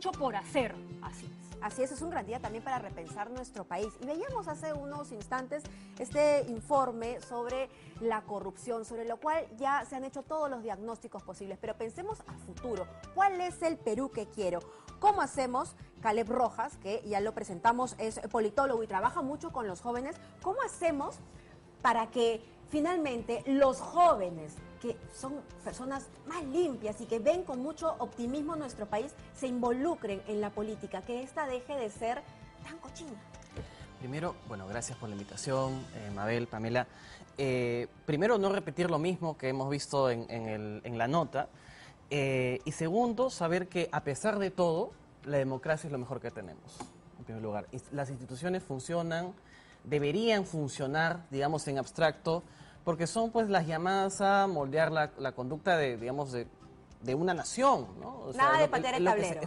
mucho por hacer. Así es. Así es un gran día también para repensar nuestro país. Y veíamos hace unos instantes este informe sobre la corrupción, sobre lo cual ya se han hecho todos los diagnósticos posibles. Pero pensemos a futuro. ¿Cuál es el Perú que quiero? ¿Cómo hacemos? Caleb Rojas, que ya lo presentamos, es politólogo y trabaja mucho con los jóvenes. ¿Cómo hacemos para que finalmente los jóvenes, que son personas más limpias y que ven con mucho optimismo nuestro país, se involucren en la política, que esta deje de ser tan cochina? Primero, bueno, gracias por la invitación, Mabel, Pamela. Primero, no repetir lo mismo que hemos visto en la nota. Y segundo, saber que a pesar de todo, la democracia es lo mejor que tenemos, en primer lugar. Las instituciones funcionan, deberían funcionar, digamos, en abstracto, porque son pues las llamadas a moldear la conducta de una nación, ¿no? O sea, nada de patear el tablero.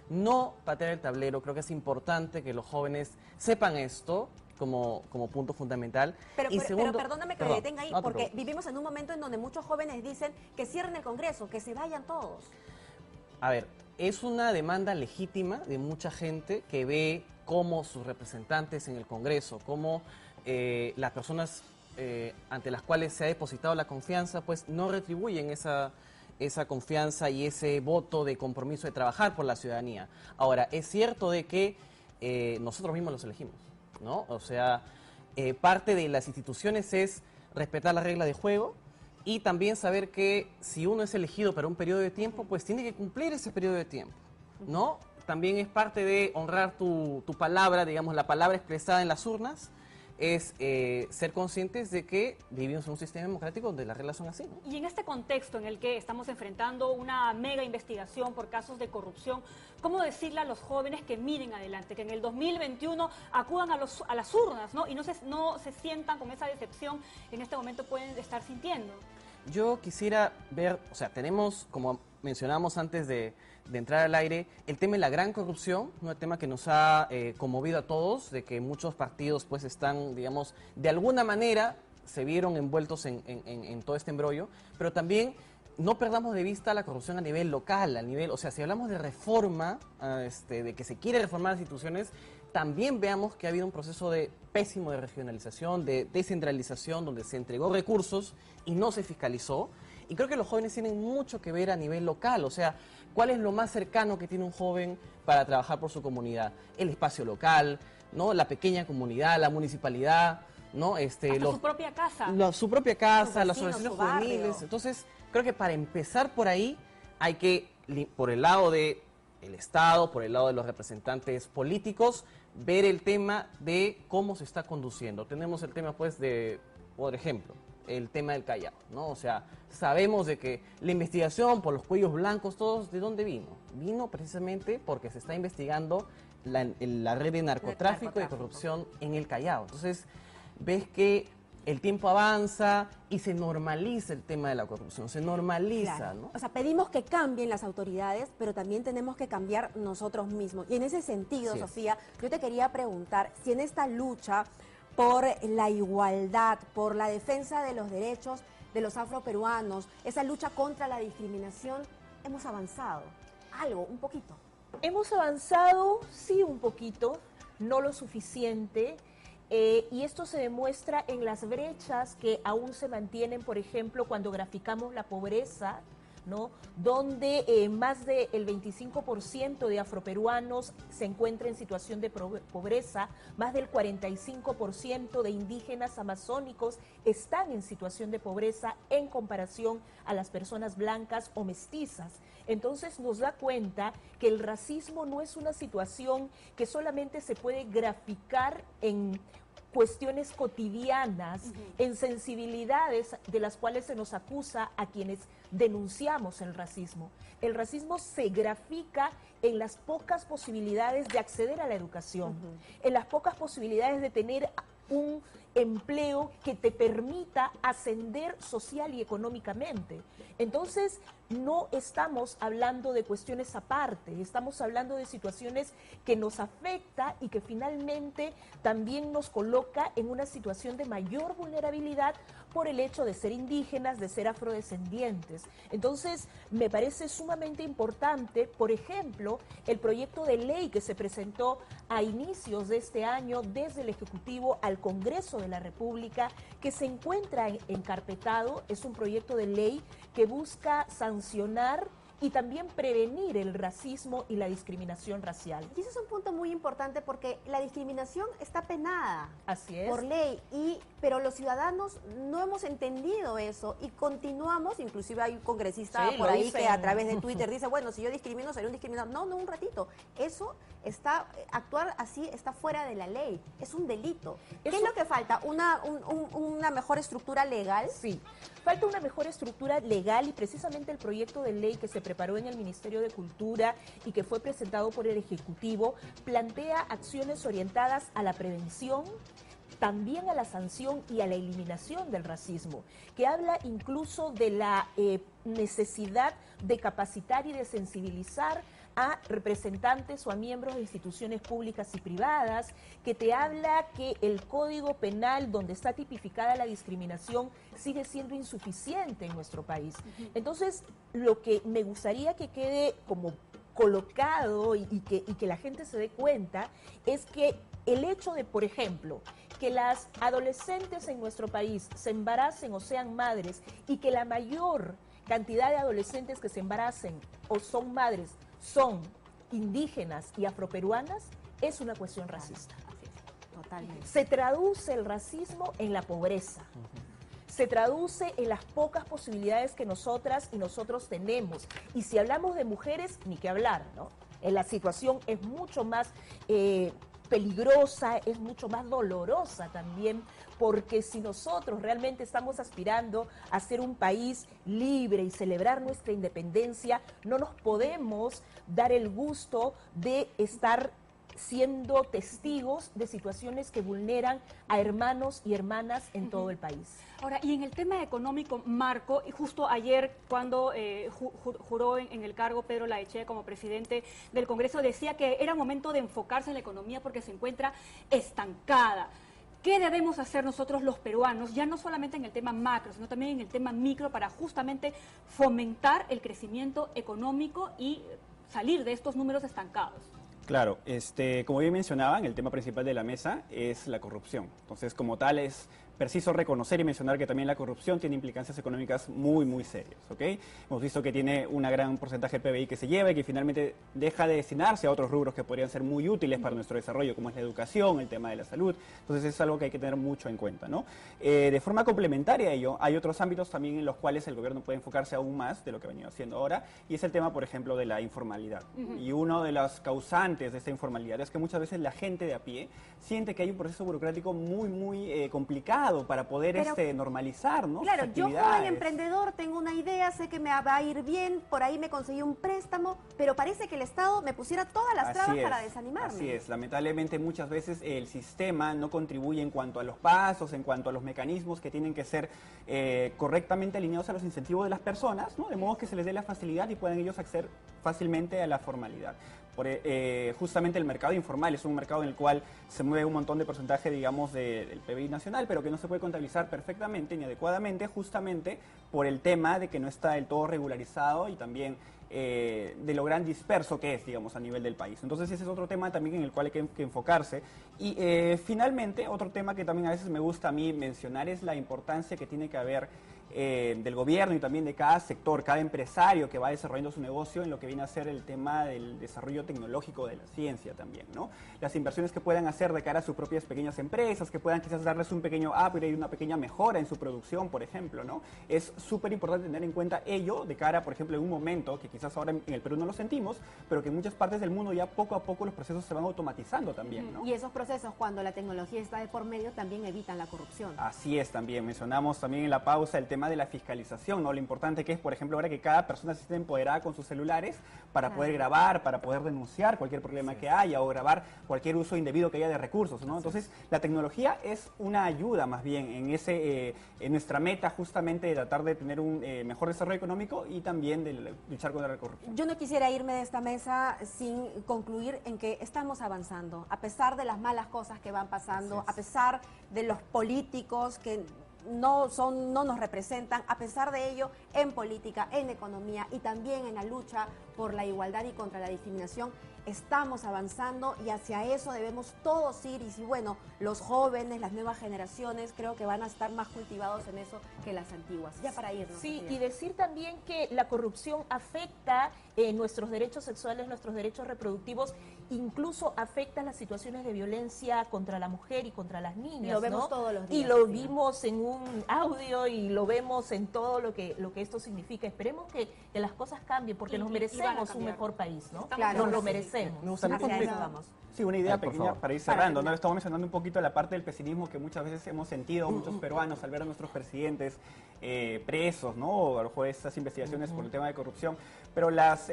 No patear el tablero, creo que es importante que los jóvenes sepan esto como punto fundamental. Pero perdóname que me detenga ahí, porque vivimos en un momento en donde muchos jóvenes dicen que cierren el Congreso, que se vayan todos. A ver, es una demanda legítima de mucha gente que ve cómo sus representantes en el Congreso, cómo las personas ante las cuales se ha depositado la confianza, pues no retribuyen esa confianza y ese voto de compromiso de trabajar por la ciudadanía. Ahora, es cierto de que nosotros mismos los elegimos, ¿no? O sea, parte de las instituciones es respetar las reglas de juego y también saber que si uno es elegido para un periodo de tiempo, pues tiene que cumplir ese periodo de tiempo, ¿no? También es parte de honrar tu palabra, digamos, la palabra expresada en las urnas, es ser conscientes de que vivimos en un sistema democrático donde las reglas son así, ¿no? Y en este contexto en el que estamos enfrentando una mega investigación por casos de corrupción, ¿cómo decirle a los jóvenes que miren adelante, que en el 2021 acudan a las urnas, ¿no? Y no se sientan con esa decepción que en este momento pueden estar sintiendo? Yo quisiera ver, o sea, tenemos, como mencionábamos antes de entrar al aire, el tema de la gran corrupción, ¿no? El tema que nos ha conmovido a todos, de que muchos partidos pues están, digamos, de alguna manera se vieron envueltos en todo este embrollo, pero también no perdamos de vista la corrupción a nivel local, o sea, si hablamos de reforma, de que se quiere reformar las instituciones, también veamos que ha habido un proceso pésimo de regionalización, de descentralización, donde se entregó recursos y no se fiscalizó. Y creo que los jóvenes tienen mucho que ver a nivel local, o sea, ¿cuál es lo más cercano que tiene un joven para trabajar por su comunidad? El espacio local, ¿no? La pequeña comunidad, la municipalidad, ¿no? Su propia casa. Su propia casa, las vecinos, asociaciones su barrio. juveniles. Entonces, creo que para empezar por ahí hay que, por el lado del Estado, por el lado de los representantes políticos, ver el tema de cómo se está conduciendo. Tenemos el tema, pues, por ejemplo, el tema del Callao, ¿no? O sea, sabemos de que la investigación por los cuellos blancos, todos, ¿de dónde vino? Vino precisamente porque se está investigando la red de narcotráfico y de corrupción en el Callao. Entonces, ves que el tiempo avanza y se normaliza el tema de la corrupción, se normaliza, Claro. ¿no? O sea, pedimos que cambien las autoridades, pero también tenemos que cambiar nosotros mismos. Y en ese sentido, Sí. Sofía, yo te quería preguntar si en esta lucha por la igualdad, por la defensa de los derechos de los afroperuanos, esa lucha contra la discriminación, hemos avanzado. Algo, un poquito. Hemos avanzado, sí, un poquito, no lo suficiente. Y esto se demuestra en las brechas que aún se mantienen, por ejemplo, cuando graficamos la pobreza, ¿no? Donde más del 25% de afroperuanos se encuentra en situación de pobreza, más del 45% de indígenas amazónicos están en situación de pobreza en comparación a las personas blancas o mestizas. Entonces nos da cuenta que el racismo no es una situación que solamente se puede graficar en cuestiones cotidianas, en sensibilidades de las cuales se nos acusa a quienes denunciamos el racismo. El racismo se grafica en las pocas posibilidades de acceder a la educación, en las pocas posibilidades de tener un empleo que te permita ascender social y económicamente. Entonces, no estamos hablando de cuestiones aparte, estamos hablando de situaciones que nos afecta y que finalmente también nos coloca en una situación de mayor vulnerabilidad por el hecho de ser indígenas, de ser afrodescendientes. Entonces, me parece sumamente importante, por ejemplo, el proyecto de ley que se presentó a inicios de este año desde el Ejecutivo al Congreso de la República, que se encuentra encarpetado. Es un proyecto de ley que busca sancionar y también prevenir el racismo y la discriminación racial. Y ese es un punto muy importante porque la discriminación está penada. Así es. Por ley, pero los ciudadanos no hemos entendido eso y continuamos, inclusive hay un congresista Sí, por lo ahí dicen. que a través de Twitter dice, bueno, si yo discrimino, seré un discriminador. No, un ratito. Eso está, actuar así está fuera de la ley, es un delito. ¿Qué es lo que falta? ¿Una mejor estructura legal? Sí, falta una mejor estructura legal y precisamente el proyecto de ley que se preparó en el Ministerio de Cultura y que fue presentado por el Ejecutivo plantea acciones orientadas a la prevención, también a la sanción y a la eliminación del racismo, que habla incluso de la necesidad de capacitar y de sensibilizar a representantes o a miembros de instituciones públicas y privadas, que te habla que el Código Penal, donde está tipificada la discriminación, sigue siendo insuficiente en nuestro país. Entonces, lo que me gustaría que quede como colocado y que la gente se dé cuenta es que el hecho de, por ejemplo, que las adolescentes en nuestro país se embaracen o sean madres y que la mayor cantidad de adolescentes que se embaracen o son madres son indígenas y afroperuanas, es una cuestión racista. Totalmente. Se traduce el racismo en la pobreza. Se traduce en las pocas posibilidades que nosotras y nosotros tenemos. Y si hablamos de mujeres, ni que hablar, ¿no? La situación es mucho más peligrosa, es mucho más dolorosa también, porque si nosotros realmente estamos aspirando a ser un país libre y celebrar nuestra independencia, no nos podemos dar el gusto de estar siendo testigos de situaciones que vulneran a hermanos y hermanas en todo el país. Ahora, y en el tema económico, Marco, y justo ayer cuando juró en el cargo Pedro Laechea como presidente del Congreso, decía que era momento de enfocarse en la economía porque se encuentra estancada. ¿Qué debemos hacer nosotros los peruanos, ya no solamente en el tema macro, sino también en el tema micro, para justamente fomentar el crecimiento económico y salir de estos números estancados? Claro, como bien mencionaban, el tema principal de la mesa es la corrupción. Entonces, como tal, es preciso reconocer y mencionar que también la corrupción tiene implicancias económicas muy, muy serias, ¿ok? Hemos visto que tiene un gran porcentaje de PBI que se lleva y que finalmente deja de destinarse a otros rubros que podrían ser muy útiles para nuestro desarrollo, como es la educación, el tema de la salud. Entonces, es algo que hay que tener mucho en cuenta, ¿no? De forma complementaria a ello, hay otros ámbitos también en los cuales el gobierno puede enfocarse aún más de lo que ha venido haciendo ahora, y es el tema, por ejemplo, de la informalidad. Y uno de los causantes de esta informalidad es que muchas veces la gente de a pie siente que hay un proceso burocrático muy, muy complicado para poder normalizar, ¿no? Claro, sus yo actividades. joven emprendedor, tengo una idea, sé que me va a ir bien, por ahí me conseguí un préstamo, pero parece que el Estado me pusiera todas las trabas para desanimarme. Así es, lamentablemente muchas veces el sistema no contribuye en cuanto a los pasos, en cuanto a los mecanismos que tienen que ser correctamente alineados a los incentivos de las personas, ¿no? De modo que se les dé la facilidad y puedan ellos acceder fácilmente a la formalidad. Justamente el mercado informal es un mercado en el cual se mueve un montón de porcentaje, digamos, del PBI nacional, pero que no se puede contabilizar perfectamente ni adecuadamente, justamente por el tema de que no está del todo regularizado y también de lo gran disperso que es, digamos, a nivel del país. Entonces ese es otro tema también en el cual hay que enfocarse. Y finalmente, otro tema que también a veces me gusta a mí mencionar es la importancia que tiene que haber del gobierno y también de cada sector, cada empresario que va desarrollando su negocio en lo que viene a ser el tema del desarrollo tecnológico de la ciencia también, ¿no? Las inversiones que puedan hacer de cara a sus propias pequeñas empresas, que puedan quizás darles un pequeño upgrade, una pequeña mejora en su producción, por ejemplo, ¿no? Es súper importante tener en cuenta ello de cara, por ejemplo, en un momento que quizás ahora en el Perú no lo sentimos, pero que en muchas partes del mundo ya poco a poco los procesos se van automatizando también, ¿no? Y esos procesos, cuando la tecnología está de por medio, también evitan la corrupción. Así es, también mencionamos también en la pausa el tema tema de la fiscalización, ¿no? Lo importante que es, por ejemplo, ahora que cada persona se esté empoderada con sus celulares para poder grabar, para poder denunciar cualquier problema que haya o grabar cualquier uso indebido que haya de recursos, ¿no? Entonces, la tecnología es una ayuda más bien en nuestra meta justamente de tratar de tener un mejor desarrollo económico y también de luchar contra la corrupción. Yo no quisiera irme de esta mesa sin concluir en que estamos avanzando, a pesar de las malas cosas que van pasando, a pesar de los políticos que no nos representan, a pesar de ello, en política, en economía y también en la lucha por la igualdad y contra la discriminación, estamos avanzando y hacia eso debemos todos ir. Y si, bueno, los jóvenes, las nuevas generaciones, creo que van a estar más cultivados en eso que las antiguas. Ya para irnos. Sí, y decir también que la corrupción afecta nuestros derechos sexuales, nuestros derechos reproductivos, incluso afecta las situaciones de violencia contra la mujer y contra las niñas. Y lo vemos todos los días. Y lo vimos en un audio y lo vemos en todo lo que esto significa. Esperemos que las cosas cambien porque nos merecemos un mejor país, ¿no? Claro, nos lo merecemos. Me gustaría Hacia eso vamos. Sí, una idea por pequeña favor. para ir cerrando, ¿no? Estamos mencionando un poquito la parte del pesimismo que muchas veces hemos sentido, muchos peruanos, al ver a nuestros presidentes presos, ¿no? O a lo mejor estas investigaciones por el tema de corrupción. Pero las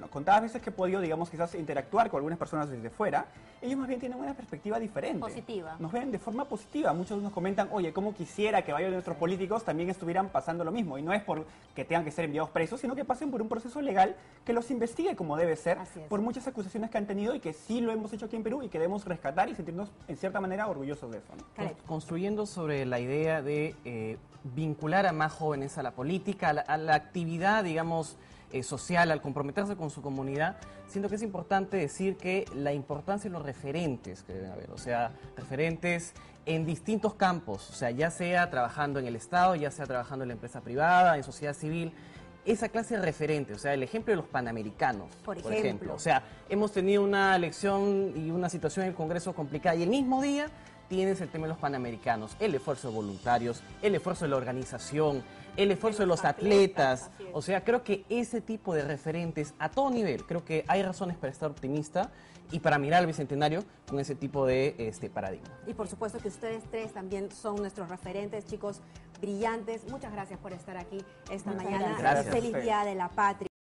contadas veces que he podido, digamos, quizás interactuar con algunas personas desde fuera, ellos más bien tienen una perspectiva diferente. Positiva. Nos ven de forma positiva. Muchos nos comentan, oye, ¿cómo quisiera que varios de nuestros políticos también estuvieran pasando lo mismo? Y no es por que tengan que ser enviados presos, sino que pasen por un proceso legal que los investigue como debe ser, por muchas acusaciones que han tenido y que sí lo hemos hecho aquí en Perú y que debemos rescatar y sentirnos en cierta manera orgullosos de eso, ¿no? Construyendo sobre la idea de vincular a más jóvenes a la política, a la actividad, digamos, social, al comprometerse con su comunidad, siento que es importante decir que la importancia de los referentes que deben haber, o sea, referentes en distintos campos, o sea, ya sea trabajando en el Estado, ya sea trabajando en la empresa privada, en sociedad civil, esa clase de referentes, o sea, el ejemplo de los panamericanos, por ejemplo. O sea, hemos tenido una elección y una situación en el Congreso complicada y el mismo día tienes el tema de los panamericanos, el esfuerzo de voluntarios, el esfuerzo de la organización, el esfuerzo de los atletas. O sea, creo que ese tipo de referentes a todo nivel, creo que hay razones para estar optimista y para mirar al Bicentenario con ese tipo de paradigma. Y por supuesto que ustedes tres también son nuestros referentes, chicos brillantes. Muchas gracias por estar aquí esta mañana. Gracias. Feliz Día de la Patria.